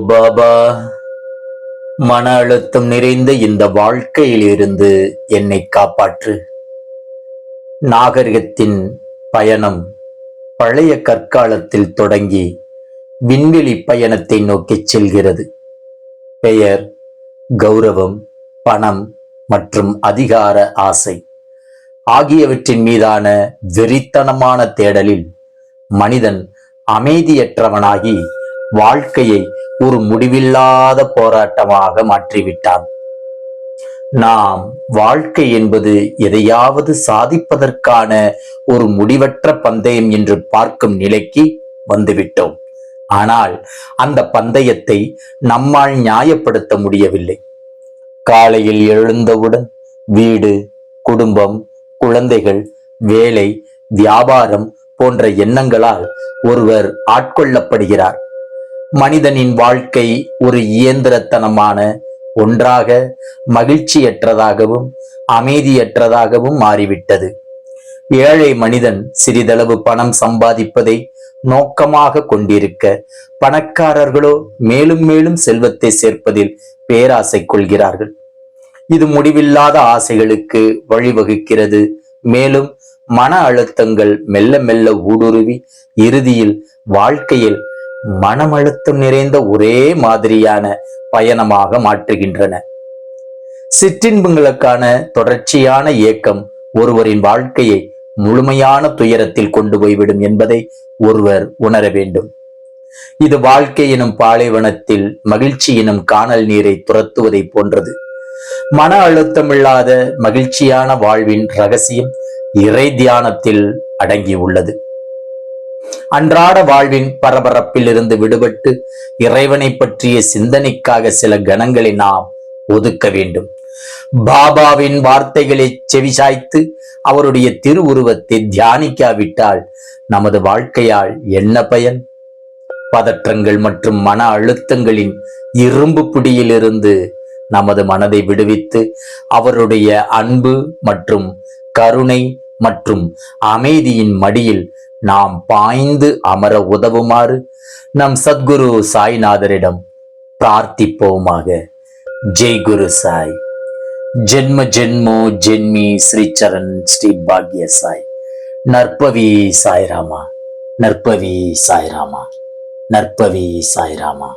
பாபா, மன அழுத்தம் நிறைந்த இந்த வாழ்க்கையில் இருந்து என்னை காப்பாற்று. நாகரிகத்தின் பயணம் பழைய கற்காலத்தில் தொடங்கி விண்வெளி பயணத்தை நோக்கிச் செல்கிறது. பெயர், கௌரவம், பணம் மற்றும் அதிகார ஆசை ஆகியவற்றின் மீதான வெறித்தனமான தேடலில் மனிதன் அமைதியற்றவனாகி வாழ்க்கையை ஒரு முடிவில்லாத போராட்டமாக மாற்றிவிட்டான். நாம் வாழ்க்கை என்பது எதையாவது சாதிப்பதற்கான ஒரு முடிவற்ற பந்தயம் என்று பார்க்கும் நிலைக்கு வந்துவிட்டோம். ஆனால் அந்த பந்தயத்தை நம்மால் நியாயப்படுத்த முடியவில்லை. காலையில் எழுந்தவுடன் வீடு, குடும்பம், குழந்தைகள், வேலை, வியாபாரம் போன்ற எண்ணங்களால் ஒருவர் ஆட்கொள்ளப்படுகிறார். மனிதனின் வாழ்க்கை ஒரு இயந்திரத்தனமான ஒன்றாக மகிழ்ச்சியற்றதாகவும் அமைதியற்றதாகவும் மாறிவிட்டது. ஏழை மனிதன் சிறிதளவு பணம் சம்பாதிப்பதை நோக்கமாக கொண்டிருக்க, பணக்காரர்களோ மேலும் மேலும் செல்வத்தை சேர்ப்பதில் பேராசை கொள்கிறார்கள். இது முடிவில்லாத ஆசைகளுக்கு வழிவகுக்கிறது. மேலும் மன அழுத்தங்கள் மெல்ல மெல்ல ஊடுருவி இறுதியில் வாழ்க்கையில் மனம் அழுத்தம் நிறைந்த ஒரே மாதிரியான பயணமாக மாற்றுகின்றன. சிற்றின்பங்களுக்கான தொடர்ச்சியான இயக்கம் ஒருவரின் வாழ்க்கையை முழுமையான துயரத்தில் கொண்டு போய்விடும் என்பதை ஒருவர் உணர வேண்டும். இது வாழ்க்கை எனும் பாலைவனத்தில் மகிழ்ச்சி எனும் காணல் நீரை துரத்துவதை போன்றது. மன அழுத்தமில்லாத மகிழ்ச்சியான வாழ்வின் ரகசியம் இறை தியானத்தில் அடங்கியுள்ளது. அன்றாட வாழ்வின் பரபரப்பில் இருந்து விடுபட்டு இறைவனை பற்றிய சிந்தனைக்காக சில கணங்களை நாம் ஒதுக்க வேண்டும். பாபாவின் வார்த்தைகளை செவிசாய்த்து அவருடைய திருவுருவத்தை தியானிக்காவிட்டால் நமது வாழ்க்கையால் என்ன பயன்? பதற்றங்கள் மற்றும் மன அழுத்தங்களின் இரும்பு பிடியிலிருந்து நமது மனதை விடுவித்து அவருடைய அன்பு மற்றும் கருணை மற்றும் அமைதியின் மடியில் நாம் பாய்ந்து அமர உதவுமாறு நம் சத்குரு சாய்நாதரிடம் பிரார்த்திப்போமாக. ஜெய் குரு சாய். ஜென்ம ஜென்மோ ஜென்மி ஸ்ரீ சரண் ஸ்ரீ பாக்ய சாய். நற்பவி சாய்ராமா, நற்பவி சாய்ராமா, நற்பவி சாய்ராமா.